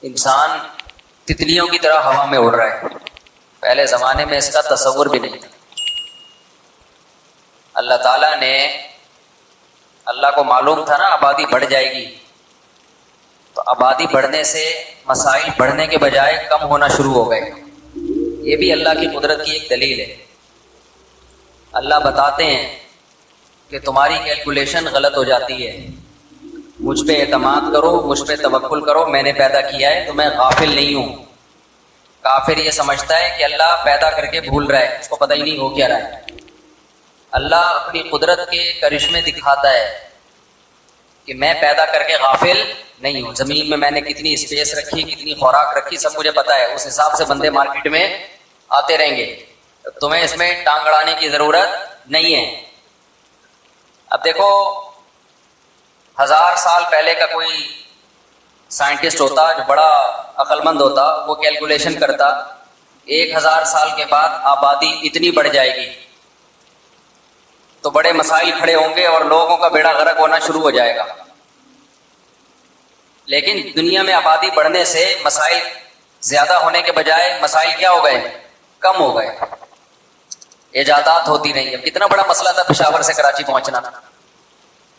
انسان تتلیوں کی طرح ہوا میں اڑ رہا ہے. پہلے زمانے میں اس کا تصور بھی نہیں تھا. اللہ تعالیٰ نے، اللہ کو معلوم تھا نا آبادی بڑھ جائے گی، تو آبادی بڑھنے سے مسائل بڑھنے کے بجائے کم ہونا شروع ہو گئے. یہ بھی اللہ کی قدرت کی ایک دلیل ہے. اللہ بتاتے ہیں کہ تمہاری کیلکولیشن غلط ہو جاتی ہے، مجھ پہ اعتماد کرو، مجھ پہ توکل کرو، میں نے پیدا کیا ہے تو میں غافل نہیں ہوں. کافر یہ سمجھتا ہے کہ اللہ پیدا کر کے بھول رہا ہے، اس کو پتہ ہی نہیں ہو کیا رہا ہے. اللہ اپنی قدرت کے کرشمے دکھاتا ہے کہ میں پیدا کر کے غافل نہیں ہوں. زمین میں نے کتنی اسپیس رکھی، کتنی خوراک رکھی، سب مجھے پتا ہے. اس حساب سے بندے مارکیٹ میں آتے رہیں گے، تمہیں اس میں ٹانگ اڑانے کی ضرورت نہیں ہے. اب دیکھو 1000 سال پہلے کا کوئی سائنٹسٹ ہوتا جو بڑا عقل مند ہوتا، وہ کیلکولیشن کرتا 1000 سال کے بعد آبادی اتنی بڑھ جائے گی تو بڑے مسائل کھڑے ہوں گے اور لوگوں کا بیڑا غرق ہونا شروع ہو جائے گا. لیکن دنیا میں آبادی بڑھنے سے مسائل زیادہ ہونے کے بجائے مسائل کیا ہو گئے؟ کم ہو گئے. ایجادات ہوتی رہی. اب کتنا بڑا مسئلہ تھا پشاور سے کراچی پہنچنا.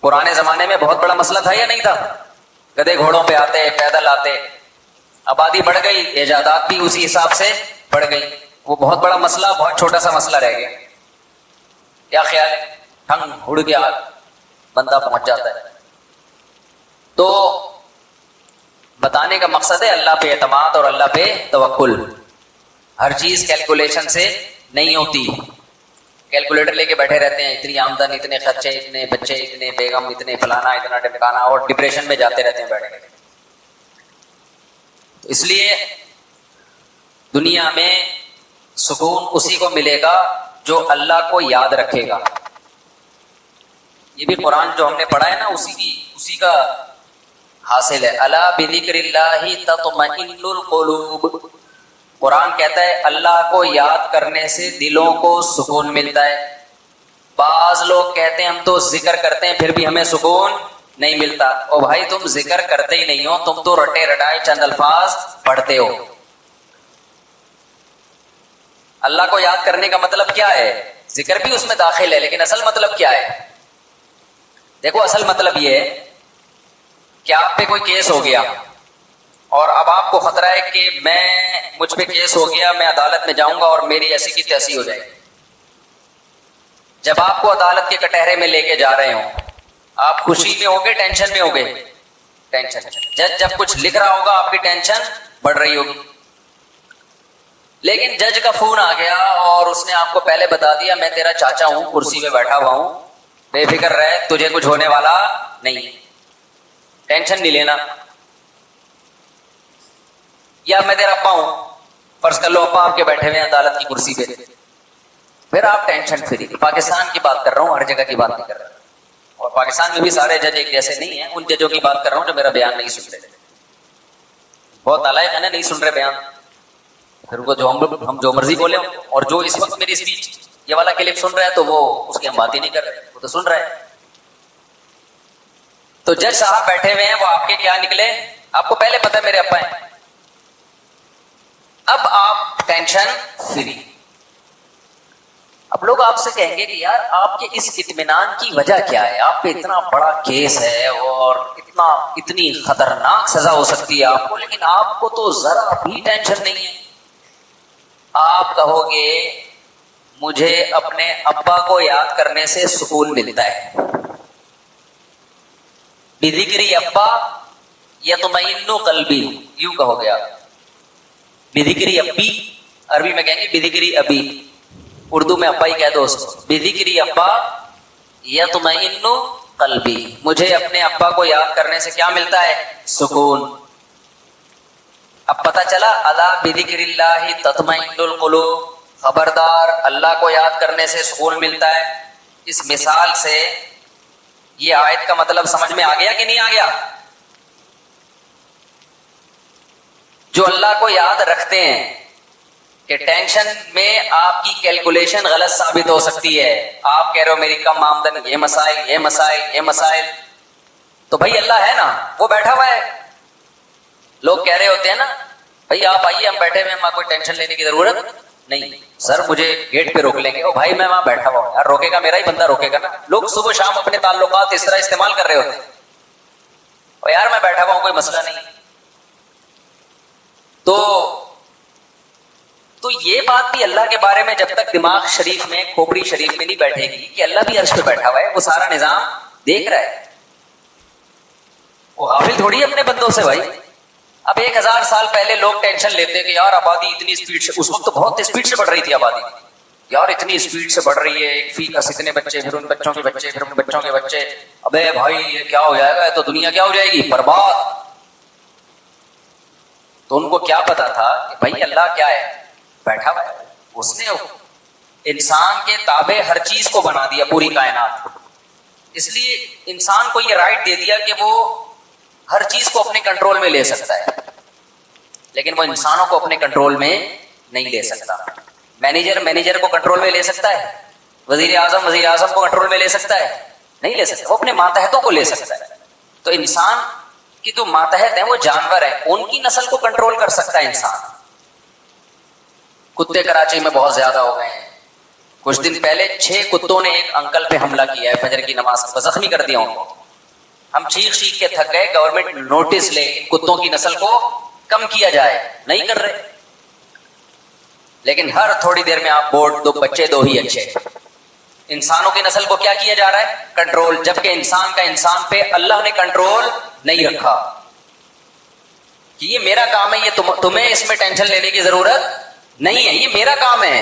پرانے زمانے میں بہت بڑا مسئلہ تھا یا نہیں تھا؟ گدھے گھوڑوں پہ آتے، پیدل آتے. آبادی بڑھ گئی، ایجادات بھی اسی حساب سے بڑھ گئی. وہ بہت بڑا مسئلہ بہت چھوٹا سا مسئلہ رہ گیا. کیا خیال ہے؟ ٹھنگ اڑ گیا، بندہ پہنچ جاتا ہے. تو بتانے کا مقصد ہے اللہ پہ اعتماد اور اللہ پہ توکل. ہر چیز کیلکولیشن سے نہیں ہوتی. کیلکولیٹر لے کے بیٹھے رہتے ہیں، اتنی آمدن، اتنے خرچے، اتنے بچے، اتنے بیگم، اتنے فلانا، اتنا ٹمکانا، اور ڈپریشن میں جاتے رہتے ہیں بیٹھ کے. اس لیے دنیا میں سکون اسی کو ملے گا جو اللہ کو یاد رکھے گا. یہ بھی قرآن جو ہم نے پڑھا ہے نا اسی کا حاصل ہے. الا بذکر اللہ تطمئن القلوب. قرآن کہتا ہے اللہ کو یاد کرنے سے دلوں کو سکون ملتا ہے. بعض لوگ کہتے ہیں ہم تو ذکر کرتے ہیں پھر بھی ہمیں سکون نہیں ملتا. او بھائی تم ذکر کرتے ہی نہیں ہو، تم تو رٹے رٹائے چند الفاظ پڑھتے ہو. اللہ کو یاد کرنے کا مطلب کیا ہے؟ ذکر بھی اس میں داخل ہے، لیکن اصل مطلب کیا ہے؟ دیکھو اصل مطلب یہ ہے کہ آپ پہ کوئی کیس ہو گیا اور اب آپ کو خطرہ ہے کہ مجھ پہ کیس ہو گیا، میں عدالت میں جاؤں گا اور میری ایسی کی تیسی ہو جائے گی. جب آپ کو عدالت کے کٹہرے میں لے کے جا رہے ہوں، آپ خوشی میں ہوگے، ٹینشن میں ہوگے؟ ٹینشن. جج جب کچھ لکھ رہا ہوگا آپ کی ٹینشن بڑھ رہی ہوگی. لیکن جج کا فون آ گیا اور اس نے آپ کو پہلے بتا دیا میں تیرا چاچا ہوں، کرسی پہ بیٹھا ہوا ہوں، بے فکر رہے، تجھے کچھ ہونے والا نہیں، ٹینشن نہیں لینا. یا میں تیرا ابا ہوں، فرض کر لو ابا آپ کے بیٹھے ہوئے ہیں عدالت کی کرسی پہ، پھر آپ ٹینشن فری. پاکستان کی بات کر رہا ہوں، ہر جگہ کی بات نہیں کر رہا. اور پاکستان میں بھی سارے جج ایک جیسے نہیں ہیں. ان ججوں کی بات کر رہا ہوں جو میرا بیان نہیں سن رہے. بہت نالائق ہے نا، نہیں سن رہے بیان، پھر وہ ہم جو مرضی بولے. اور جو اس وقت میری اسپیچ یہ والا کلپ سن رہا ہے تو وہ اس کی ہم بات ہی نہیں کر رہے، وہ تو سن رہا ہے. تو جج صاحب بیٹھے ہوئے ہیں، وہ آپ کے کیا نکلے؟ آپ کو پہلے پتا ہے میرے ابا ہیں. اب آپ ٹینشن فری. اب لوگ آپ سے کہیں گے کہ یار آپ کے اس اطمینان کی وجہ کیا ہے؟ آپ پہ اتنا بڑا کیس ہے اور اتنی خطرناک سزا ہو سکتی ہے آپ کو، لیکن آپ کو تو ذرا بھی ٹینشن نہیں ہے. آپ کہو گے مجھے اپنے ابا کو یاد کرنے سے سکون ملتا ہے. بذکری ابا یطمئن قلبی، یوں کہو گے آپ. بذکری ابی، عربی میں کہیں گے بذکری ابی، اردو میں ابا ہی کہہ دو اس کو. بذکری ابا یطمئن قلبی، مجھے اپنے ابا کو یاد کرنے سے کیا ملتا ہے؟ سکون. اب پتہ چلا الا بذکر اللہ تطمئن القلوب. خبردار، اللہ کو یاد کرنے سے سکون ملتا ہے. اس مثال سے یہ آیت کا مطلب سمجھ میں آ گیا کہ نہیں آ گیا؟ جو اللہ کو یاد رکھتے ہیں کہ ٹینشن میں آپ کی کیلکولیشن غلط ثابت ہو سکتی ہے. آپ کہہ رہے ہو میری کم آمدن، یہ مسائل، یہ مسائل، یہ مسائل، تو بھائی اللہ ہے نا، وہ بیٹھا ہوا ہے. لوگ کہہ رہے ہوتے ہیں نا بھائی آپ آئیے ہم بیٹھے ہوئے ہیں, کوئی ٹینشن لینے کی ضرورت نہیں, سر مجھے گیٹ پہ روک لیں گے, او بھائی میں وہاں بیٹھا ہوا ہوں یار, روکے گا میرا ہی بندہ روکے گا نا. لوگ صبح شام اپنے تعلقات اس طرح استعمال کر رہے ہوتے ہیں, اور یار میں بیٹھا ہوا ہوں کوئی مسئلہ نہیں. تو یہ بات بھی اللہ کے بارے میں جب تک دماغ شریف میں, کھوپڑی شریف میں نہیں بیٹھے گی کہ اللہ بھی عرش پہ بیٹھا ہوا ہے, وہ سارا نظام دیکھ رہا ہے, وہ غافل تھوڑی ہے اپنے بندوں سے بھائی. اب 1000 سال پہلے لوگ ٹینشن لیتے کہ یار آبادی اتنی اسپیڈ سے, اس وقت تو بہت اسپیڈ سے بڑھ رہی تھی آبادی, یار اتنی اسپیڈ سے بڑھ رہی ہے, ایک فیکس اتنے بچے, پھر ان بچوں کے بچے, پھر ان بچوں کے بچے, ابے بھائی یہ کیا ہو جائے گا, تو دنیا کیا ہو جائے گی, برباد. تو ان کو کیا پتا تھا کہ بھائی اللہ کیا ہے, بیٹھا ہوا ہے, اس نے انسان کے تابع ہر چیز کو بنا دیا, پوری کائنات. اس لیے انسان کو یہ رائٹ دے دیا کہ وہ ہر چیز کو اپنے کنٹرول میں لے سکتا ہے, لیکن وہ انسانوں کو اپنے کنٹرول میں نہیں لے سکتا. مینیجر کو کنٹرول میں لے سکتا ہے, وزیر اعظم کو کنٹرول میں لے سکتا ہے, نہیں لے سکتا. وہ اپنے ماتحتوں کو لے سکتا ہے. تو انسان کی جو ماتحت ہیں وہ جانور ہیں, ان کی نسل کو کنٹرول کر سکتا ہے انسان. کتے کراچی میں بہت زیادہ ہو گئے ہیں. کچھ دن پہلے 6 کتوں نے ایک انکل پہ حملہ کیا ہے فجر کی نماز کو, زخمی کر دیا ان کو. ہم چیخ کے تھک گئے, گورنمنٹ نوٹس لے کتوں کی نسل کو کم کیا جائے, نہیں کر رہے. لیکن ہر تھوڑی دیر میں آپ بورڈ, 2 بچے 2 ہی اچھے. انسانوں کی نسل کو کیا کیا جا رہا ہے, کنٹرول, جبکہ انسان کا انسان پہ اللہ نے کنٹرول نہیں رکھا کہ یہ میرا کام ہے, یہ تمہیں اس میں ٹینشن لینے کی ضرورت نہیں ہے, یہ میرا کام ہے.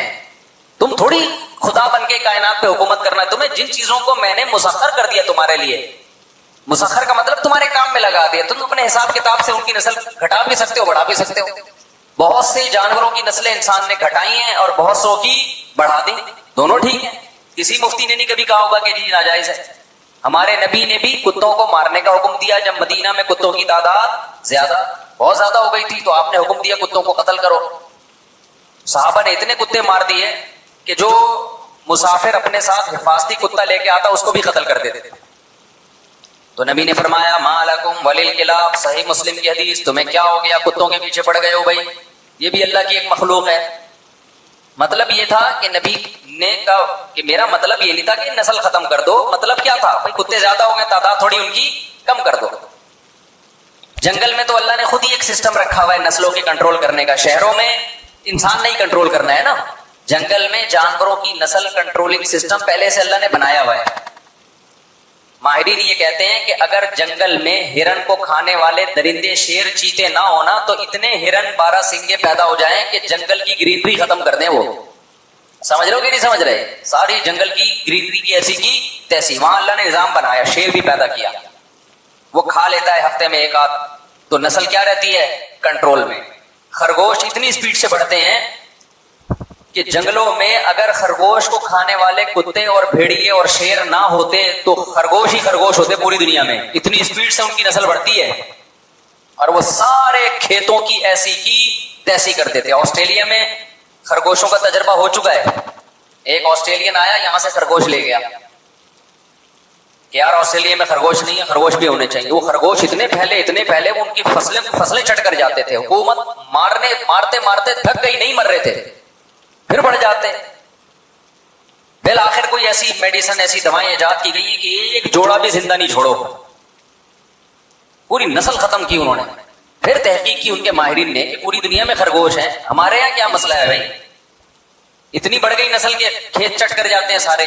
تم تھوڑی خدا بن کے کائنات پہ حکومت کرنا ہے. تمہیں جن چیزوں کو میں نے مسخر کر دیا تمہارے لیے, مسخر کا مطلب تمہارے کام میں لگا دیا, تم اپنے حساب کتاب سے ان کی نسل گھٹا بھی سکتے ہو, بڑھا بھی سکتے ہو. بہت سے جانوروں کی نسلیں انسان نے گھٹائی ہیں اور بہت سو کی بڑھا دی, دونوں ٹھیک ہیں. کسی مفتی نے نہیں کبھی کہا ہوگا کہ جی ناجائز ہے. ہمارے نبی نے بھی کتوں کو مارنے کا حکم دیا جب مدینہ میں کتوں کی تعداد بہت زیادہ ہو گئی تھی, تو آپ نے حکم دیا کتوں کو قتل کرو. صحابہ نے اتنے کتے مار دیے کہ جو مسافر اپنے ساتھ حفاظتی کتا لے کے آتا اس کو بھی قتل کر دیتے. تو نبی نے فرمایا ما لکم وللکلاب, صحیح مسلم کی حدیث, تمہیں کیا ہو گیا, کتوں کے پیچھے پڑ گئے ہو بھائی, یہ بھی اللہ کی ایک مخلوق ہے. مطلب یہ تھا کہ نبی نے کہا کہ میرا مطلب یہ نہیں تھا کہ نسل ختم کر دو, مطلب کیا تھا بھائی کتے زیادہ ہو گئے, تعداد تھوڑی ان کی کم کر دو. جنگل میں تو اللہ نے خود ہی ایک سسٹم رکھا ہوا ہے نسلوں کے کنٹرول کرنے کا. شہروں میں انسان نہیں کنٹرول کرنا ہے نا, جنگل میں جانوروں کی نسل کنٹرولنگ سسٹم پہلے سے اللہ نے بنایا ہوا ہے. ماہرین یہ کہتے ہیں کہ اگر جنگل میں ہرن کو کھانے والے درندے, شیر, چیتے نہ ہونا تو اتنے ہرن 12 سنگے پیدا ہو جائیں کہ جنگل کی گرینری ختم کر دیں. وہ سمجھ رہے ہو کہ نہیں سمجھ رہے, ساری جنگل کی گرینری کی ایسی کی تیسی. وہاں اللہ نے نظام بنایا, شیر بھی پیدا کیا, وہ کھا لیتا ہے ہفتے میں ایک آدھ, تو نسل کیا رہتی ہے, کنٹرول میں. خرگوش اتنی اسپیڈ سے بڑھتے ہیں کہ جنگلوں میں اگر خرگوش کو کھانے والے کتے اور بھیڑیے اور شیر نہ ہوتے تو خرگوش ہی خرگوش ہوتے پوری دنیا میں. اتنی اسپیڈ سے ان کی نسل بڑھتی ہے, اور وہ سارے کھیتوں کی ایسی کی تیسی کرتے تھے. آسٹریلیا میں خرگوشوں کا تجربہ ہو چکا ہے. ایک آسٹریلین آیا, یہاں سے خرگوش لے گیا کہ یار آسٹریلیا میں خرگوش نہیں ہے, خرگوش بھی ہونے چاہیے. وہ خرگوش اتنے پہلے وہ ان کی فصلیں چٹ کر جاتے تھے. حکومت مارتے تھک گئی, نہیں مر رہے تھے, پھر بڑھ جاتے. بالآخر کوئی ایسی میڈیسن, ایسی دوائیں ایجاد کی گئی کہ ایک جوڑا بھی زندہ نہیں چھوڑو, پوری نسل ختم کی انہوں نے. پھر تحقیق کی ان کے ماہرین نے کہ پوری دنیا میں خرگوش ہیں, ہمارے یہاں کیا مسئلہ ہے بھائی, اتنی بڑھ گئی نسل کے کھیت چٹ کر جاتے ہیں سارے.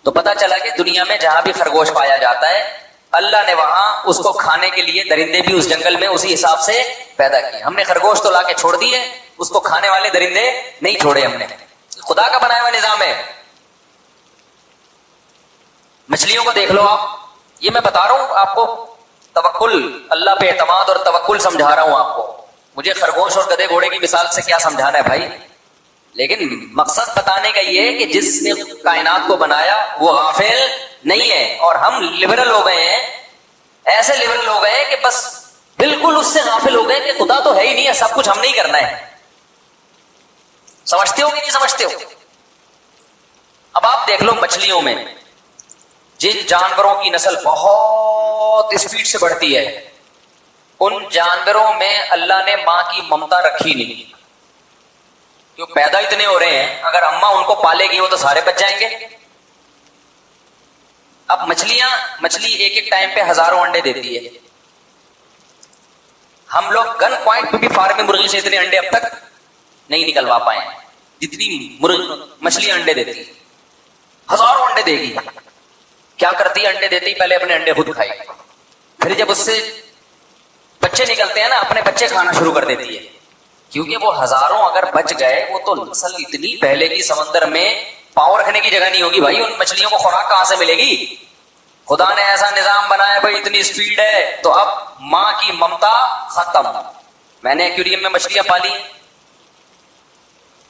تو پتا چلا کہ دنیا میں جہاں بھی خرگوش پایا جاتا ہے اللہ نے وہاں اس کو کھانے کے لیے درندے بھی اس جنگل میں اسی حساب سے پیدا کیے. ہم نے خرگوش تو لا کے چھوڑ دیے, اس کو کھانے والے درندے نہیں چھوڑے ہم نے. خدا کا بنایا ہوا نظام ہے. مچھلیوں کو دیکھ لو آپ, یہ میں بتا رہا ہوں آپ کو, توکل, اللہ پہ اعتماد اور توکل سمجھا رہا ہوں آپ کو. مجھے خرگوش اور گدھے گھوڑے کی مثال سے کیا سمجھانا ہے بھائی, لیکن مقصد بتانے کا یہ ہے کہ جس نے کائنات کو بنایا وہ غافل نہیں ہے. اور ہم لبرل ہو گئے ہیں, ایسے لبرل ہو گئے ہیں کہ بس بالکل اس سے غافل ہو گئے کہ خدا تو ہے ہی نہیں ہے, سب کچھ ہم نہیں کرنا ہے. سمجھتے ہو کہ نہیں سمجھتے ہو؟ اب آپ دیکھ لو مچھلیوں میں جن جانوروں کی نسل بہت اسپیڈ سے بڑھتی ہے, ان جانوروں میں اللہ نے ماں کی ممتا رکھی نہیں، جو پیدا اتنے ہو رہے ہیں، اگر اماں ان کو پالے گی وہ تو سارے بچ جائیں گے۔ اب مچھلی ایک ایک ٹائم پہ ہزاروں انڈے دیتی ہے، ہم لوگ گن پوائنٹ پہ بھی فارمی مرغی سے اتنے انڈے اب تک نہیں نکلوا پائے جتنی مچھلیاں انڈے دیتی ہے، ہزاروں انڈے دے گی۔ کیا کرتی ہے؟ انڈے دیتی پہلے اپنے انڈے خود کھائی، پھر جب اس سے بچے نکلتے ہیں نا اپنے بچے کھانا شروع کر دیتی ہے، کیونکہ وہ ہزاروں اگر بچ گئے وہ تو نسل اتنی پہلے کی سمندر میں پاؤں رکھنے کی جگہ نہیں ہوگی بھائی، ان مچھلیوں کو خوراک کہاں سے ملے گی؟ خدا نے ایسا نظام بنایا بھائی اتنی اسپیڈ ہے تو اب ماں کی ممتا ختم۔ میں نے ایکویریم میں مچھلیاں پالی،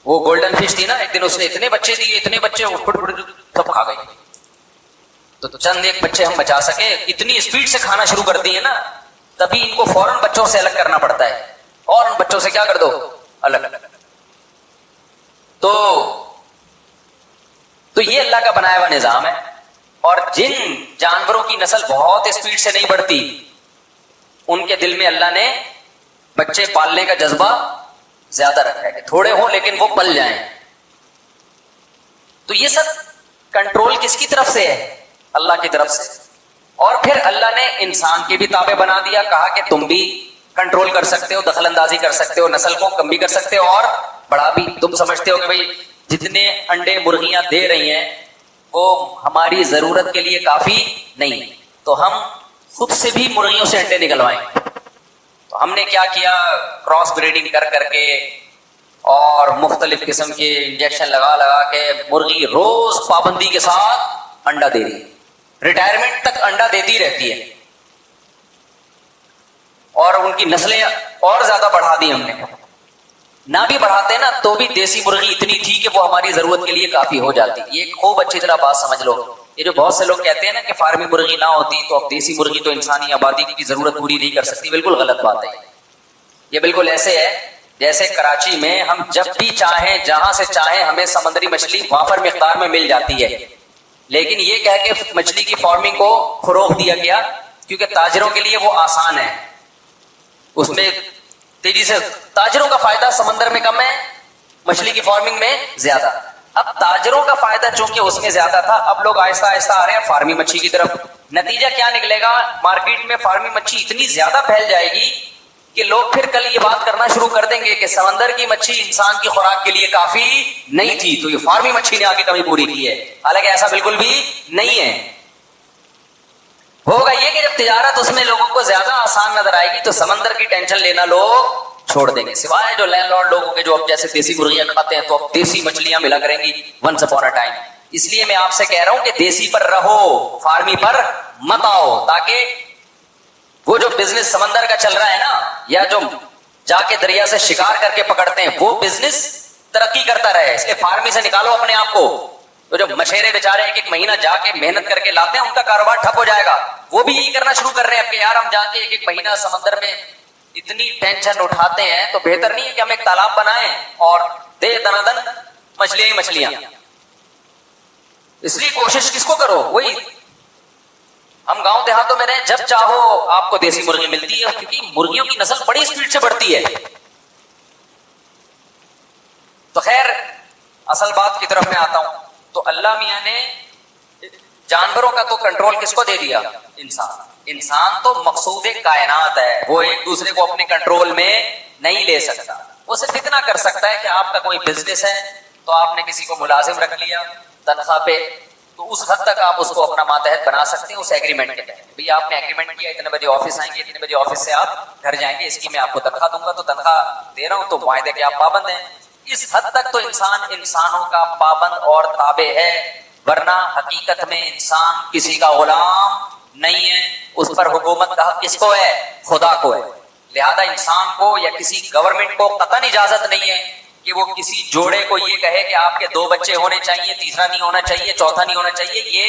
وہ گولڈن فش تھی نا، ایک دن اس نے اتنے بچے دیے، اتنے بچے سب کھا گئی، تو چند ایک بچے ہم بچا سکے، اتنی اسپیڈ سے کھانا شروع کر دی ہے نا، تبھی ان کو فوراً بچوں سے الگ کرنا پڑتا ہے، اور ان بچوں سے کیا کر دو؟ الگ۔ تو یہ اللہ کا بنایا ہوا نظام ہے۔ اور جن جانوروں کی نسل بہت اسپیڈ سے نہیں بڑھتی ان کے دل میں اللہ نے بچے پالنے کا جذبہ زیادہ رکھا ہے کہ تھوڑے ہوں لیکن وہ پل جائیں۔ تو یہ سب کنٹرول کس کی طرف سے ہے؟ اللہ کی طرف سے۔ اور پھر اللہ نے انسان کے بھی تابع بنا دیا، کہا کہ تم بھی کنٹرول کر سکتے ہو، دخل اندازی کر سکتے ہو، نسل کو کم بھی کر سکتے ہو اور بڑھا بھی۔ تم سمجھتے ہو کہ بھئی جتنے انڈے مرغیاں دے رہی ہیں وہ ہماری ضرورت کے لیے کافی نہیں، تو ہم خود سے بھی مرغیوں سے انڈے نکلوائیں۔ تو ہم نے کیا کیا؟ کراس بریڈنگ کر کر کے اور مختلف قسم کے انجیکشن لگا لگا کے مرغی روز پابندی کے ساتھ انڈا دے رہی ہے، ریٹائرمنٹ تک انڈا دیتی رہتی ہے، اور ان کی نسلیں اور زیادہ بڑھا دی ہم نے۔ نہ بھی بڑھاتے نا تو بھی دیسی مرغی اتنی تھی کہ وہ ہماری ضرورت کے لیے کافی ہو جاتی۔ یہ خوب اچھی طرح بات سمجھ لو، یہ جو بہت سے لوگ کہتے ہیں نا کہ فارمی مرغی نہ ہوتی تو اب دیسی مرغی تو انسانی آبادی کی ضرورت پوری نہیں کر سکتی، بالکل غلط بات ہے۔ یہ بالکل ایسے ہے جیسے کراچی میں ہم جب بھی چاہیں جہاں سے چاہیں ہمیں سمندری مچھلی وافر مقدار میں مل جاتی ہے، لیکن یہ کہہ کے مچھلی کی فارمنگ کو فروغ دیا گیا کیونکہ تاجروں کے لیے وہ آسان ہے، اس میں تیزی سے تاجروں کا فائدہ سمندر میں کم ہے، مچھلی کی فارمنگ میں زیادہ۔ اب تاجروں کا فائدہ چونکہ اس میں زیادہ تھا، اب لوگ آہستہ آہستہ آ رہے ہیں فارمی مچھلی کی طرف۔ نتیجہ کیا نکلے گا؟ مارکیٹ میں فارمی مچھلی اتنی زیادہ پھیل جائے گی کہ لوگ پھر کل یہ بات کرنا شروع کر دیں گے کہ سمندر کی مچھلی انسان کی خوراک کے لیے کافی نہیں تھی تو یہ فارمی مچھلی نے آ کے کمی پوری کی ہے، حالانکہ ایسا بالکل بھی نہیں ہے۔ ہوگا یہ کہ جب تجارت اس میں لوگوں کو زیادہ آسان نظر آئے گی تو سمندر کی ٹینشن لینا لوگ چھوڑ دیں گے، سوائے جو لینڈ لارڈ لوگوں کے جو اب جیسے دیسی مرغیاں کھاتے ہیں تو اب دیسی مچھلیاں ملا کریں گی ونس اپون اے ٹائم۔ اس لیے میں آپ سے کہہ رہا ہوں کہ دیسی پر رہو، فارمی پر مت آؤ، تاکہ وہ جو بزنس سمندر کا چل رہا ہے نا، یا جو جا کے دریا سے شکار کر کے پکڑتے ہیں، وہ بزنس ترقی کرتا رہے۔ اس لیے فارمی سے نکالو اپنے آپ کو۔ تو جو مچھیرے بیچارے ایک ایک مہینہ جا کے محنت کر کے لاتے ہیں ان کا کاروبار ٹھپ ہو جائے گا، وہ بھی یہی کرنا شروع کر رہے ہیں اب کہ یار ہم جا کے ایک ایک مہینہ سمندر میں اتنی ٹینشن اٹھاتے ہیں تو بہتر نہیں ہے کہ ہم ایک تالاب بنائیں اور دے دنادن مچھلیاں ہی مچھلیاں۔ اس لیے کوشش کس کو کرو؟ وہی ہم گاؤں دیہاتوں میں رہیں، جب چاہو آپ کو دیسی مرغی ملتی ہے کیونکہ مرغیوں کی نسل بڑی اسپیڈ سے بڑھتی ہے۔ تو خیر اصل بات کی طرف میں آتا ہوں، تو اللہ میاں نے جانوروں کا تو کنٹرول کس کو دے دیا؟ انسان تو مقصود کائنات ہے، وہ ایک دوسرے کو اپنے کنٹرول میں نہیں لے سکتا، وہ صرف اتنا کر سکتا ہے کہ آپ کا کوئی بزنس ہے تو آپ نے کسی کو ملازم رکھ لیا تنخواہ پہ، تو اس حد تک آپ اس کو اپنا ماتحت بنا سکتے ہیں اس ایگریمنٹ کے تحت۔ بھئی آپ نے ایگریمنٹ کیا اتنے بجے آفس آئیں گے، اتنے بجے آفس سے آپ گھر جائیں گے، اس کی میں آپ کو تنخواہ دوں گا، تو تنخواہ دے رہا ہوں تو معاہدے کے آپ پابند ہیں۔ اس حد تک تو انسان انسانوں کا پابند اور تابع ہے، ورنہ حقیقت میں انسان کسی کا غلام نہیں ہے، اس پر حکومت کا حق کس کو ہے؟ خدا کو ہے۔ لہذا انسان کو یا کسی گورنمنٹ کو قطعاً اجازت نہیں ہے کہ وہ کسی جوڑے کو یہ کہے کہ آپ کے 2 بچے ہونے چاہیے، تیسرا نہیں ہونا چاہیے، چوتھا نہیں ہونا چاہیے۔ یہ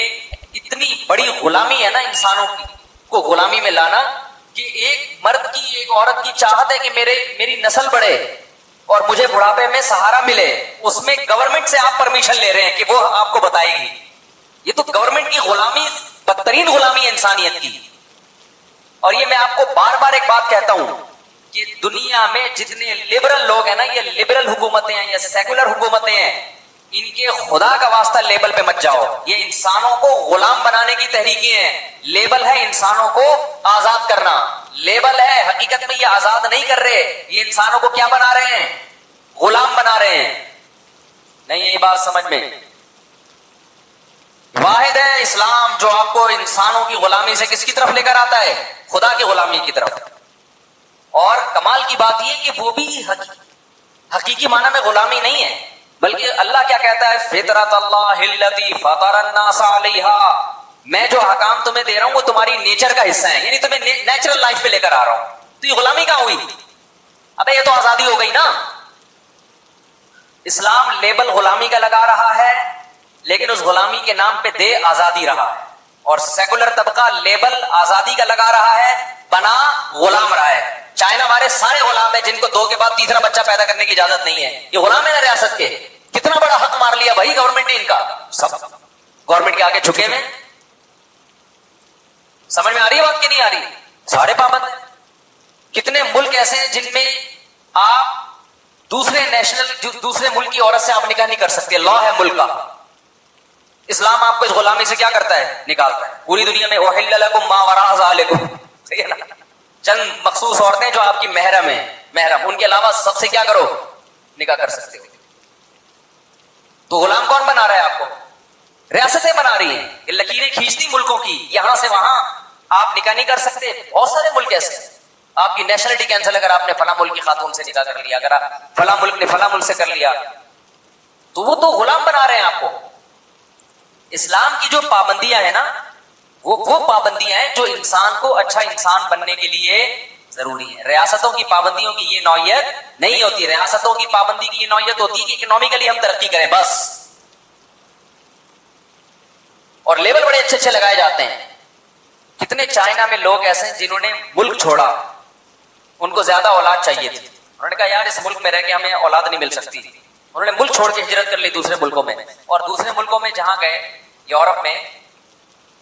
اتنی بڑی غلامی ہے نا انسانوں کی، کو غلامی میں لانا کہ ایک مرد کی ایک عورت کی چاہت ہے کہ میری نسل بڑھے اور مجھے بڑھاپے میں سہارا ملے، اس میں گورنمنٹ سے آپ پرمیشن لے رہے ہیں کہ وہ آپ کو بتائے گی۔ یہ تو گورنمنٹ کی غلامی، بدترین غلامی ہے انسانیت کی۔ اور یہ میں آپ کو بار بار ایک بات کہتا ہوں کہ دنیا میں جتنے لبرل لوگ ہیں نا، یہ لبرل حکومتیں ہیں، یہ سیکولر حکومتیں ہیں، ان کے خدا کا واسطہ لیبل پہ مت جاؤ. یہ انسانوں کو غلام بنانے کی تحریکیں ہیں. لیبل ہے انسانوں کو آزاد کرنا، لیبل ہے، حقیقت میں یہ آزاد نہیں کر رہے، یہ انسانوں کو کیا بنا رہے ہیں؟ غلام بنا رہے ہیں. نہیں یہی بات سمجھ میں. واحد ہے اسلام جو آپ کو انسانوں کی غلامی سے کس کی طرف لے کر آتا ہے؟ خدا کی غلامی کی طرف. اور کمال کی بات یہ کہ وہ بھی حقیقی معنی میں غلامی نہیں ہے، بلکہ اللہ کیا کہتا ہے؟ فطرت اللہ التی فطر الناس علیہا. میں جو احکام تمہیں دے رہا ہوں وہ تمہاری نیچر کا حصہ ہے، یعنی تمہیں نیچرل لائف پہ لے کر آ رہا ہوں. تو یہ غلامی کہاں ہوئی؟ ابے یہ تو آزادی ہو گئی نا. اسلام لیبل غلامی کا لگا رہا ہے لیکن اس غلامی کے نام پہ دے آزادی رہا ہے، اور سیکولر طبقہ لیبل آزادی کا لگا رہا ہے، بنا غلام رہا ہے. چائنا ہمارے سارے غلام ہیں جن کو 2 کے بعد تیسرا بچہ پیدا کرنے کی اجازت نہیں ہے. یہ غلام ہے نا ریاست کے. کتنا بڑا حق مار لیا بھائی گورنمنٹ نے ان کا. سب گورنمنٹ کے آگے جھکے ہوئے. سمجھ میں آ رہی ہے بات کہ نہیں آ رہی؟ سارے پابند ہیں. کتنے ملک ایسے ہیں جن میں آپ دوسرے ملک کی عورت سے آپ نکاح نہیں کر سکتے، لا ہے ملک کا. اسلام آپ کو اس غلامی سے کیا کرتا ہے؟ نکالتا ہے. پوری دنیا میں احل لکم ما وراء ذالکم، صحیح ہے نا؟ چند مخصوص عورتیں جو آپ کی محرم ہیں، محرم، ان کے علاوہ سب سے کیا کرو؟ نکاح کر سکتے ہو. تو غلام کون بنا رہا ہے آپ کو؟ ریاستیں بنا رہی ہیں، یہ لکیریں کھینچتی ملکوں کی، یہاں سے وہاں آپ نکاح نہیں کر سکتے. بہت سارے ملک ایسے ہیں. آپ کی نیشنلٹی کینسل اگر آپ نے فلاں ملک کی خاتون سے نکاح کر لیا، اگر فلاں ملک نے فلاں ملک سے کر لیا، تو وہ تو غلام بنا رہے ہیں آپ کو. اسلام کی جو پابندیاں ہیں نا، وہ پابندیاں ہیں جو انسان کو اچھا انسان بننے کے لیے ضروری ہے. ریاستوں کی پابندیوں کی یہ نوعیت نہیں ہوتی. ریاستوں کی پابندی کی یہ نوعیت ہوتی ہے کہ اکنامکلی ہم ترقی کریں بس. اور لیبل بڑے اچھے اچھے لگائے جاتے ہیں. کتنے چائنا میں لوگ ایسے ہیں جنہوں نے ملک چھوڑا، ان کو زیادہ اولاد چاہیے تھی. انہوں نے کہا یار اس ملک میں رہ کے ہمیں اولاد نہیں مل سکتی. انہوں نے ملک چھوڑ کے ہجرت کر لی دوسرے ملکوں میں، اور دوسرے ملکوں میں جہاں گئے، یورپ میں،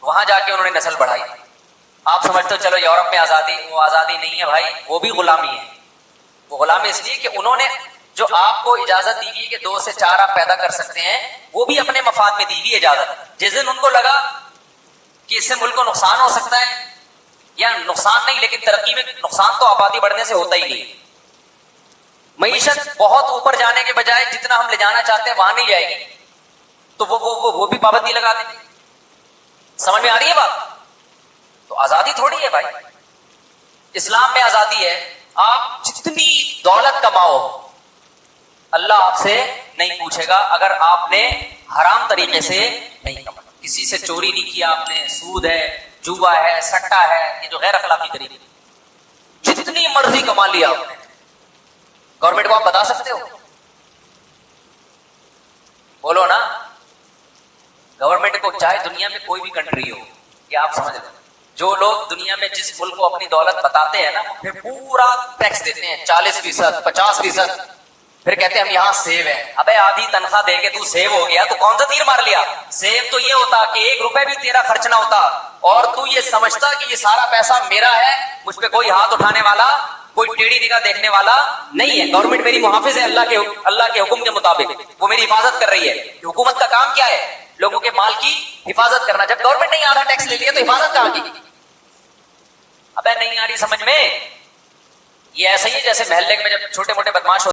وہاں جا کے انہوں نے نسل بڑھائی. آپ سمجھتے ہو چلو یورپ میں آزادی، وہ آزادی نہیں ہے بھائی، وہ بھی غلامی ہے. وہ غلامی اس لیے کہ انہوں نے جو آپ کو اجازت دی گئی کہ 2 سے 4 آپ پیدا کر سکتے ہیں، وہ بھی اپنے مفاد میں دی گئی اجازت. جس دن ان کو لگا کہ اس سے ملک کو نقصان ہو سکتا ہے، یا نقصان نہیں لیکن ترقی میں نقصان تو آبادی بڑھنے سے ہوتا ہی نہیں. معیشت بہت اوپر جانے کے بجائے جتنا ہم لے جانا چاہتے ہیں وہاں نہیں جائے گی، تو وہ بھی پابندی لگا دیں گے. سمجھ میں آ رہی ہے بات؟ تو آزادی تھوڑی ہے بھائی. اسلام میں آزادی ہے. آپ جتنی دولت کماؤ اللہ آپ سے نہیں پوچھے گا اگر آپ نے حرام طریقے سے نہیں کمایا. کسی سے چوری نہیں کیا آپ نے، سود ہے، جوا ہے، سٹا ہے، یہ جو غیر اخلاقی طریقے. جتنی مرضی کما لیا آپ نے، گورنمنٹ کو آپ بتا سکتے ہو؟ بولو نا. گورنمنٹ کو چاہے دنیا میں کوئی بھی کنٹری ہو، یہ آپ سمجھ لیں، جو لوگ دنیا میں جس ملک کو اپنی دولت بتاتے ہیں نا، وہ پھر پورا ٹیکس دیتے ہیں، 40%، 50%. پھر کہتے ہیں ہم یہاں سیو ہیں. ابے آدھی تنخواہ دے کے تو سیو ہو گیا تو کون سا تیر مار لیا؟ سیو تو یہ ہوتا کہ 1 روپے بھی تیرا خرچ نہ ہوتا، اور تو یہ سمجھتا کہ یہ سارا پیسہ میرا ہے، مجھ پہ کوئی ہاتھ اٹھانے والا، کوئی ٹیڑھی نگاہ دیکھنے والا نہیں ہے. گورنمنٹ میری محافظ ہے اللہ کے حکم کے مطابق، وہ میری حفاظت کر رہی ہے. حکومت کا کام کیا ہے؟ لوگوں کے مال کی حفاظت کرنا. جب گورنمنٹ نے آدھا ٹیکس لے لیا تو حفاظت کہاں کی؟ ابے نہیں آ رہی سمجھ میں؟ یہ ایسا ہی ہے جیسے محلے میں جب چھوٹے موٹے بدماش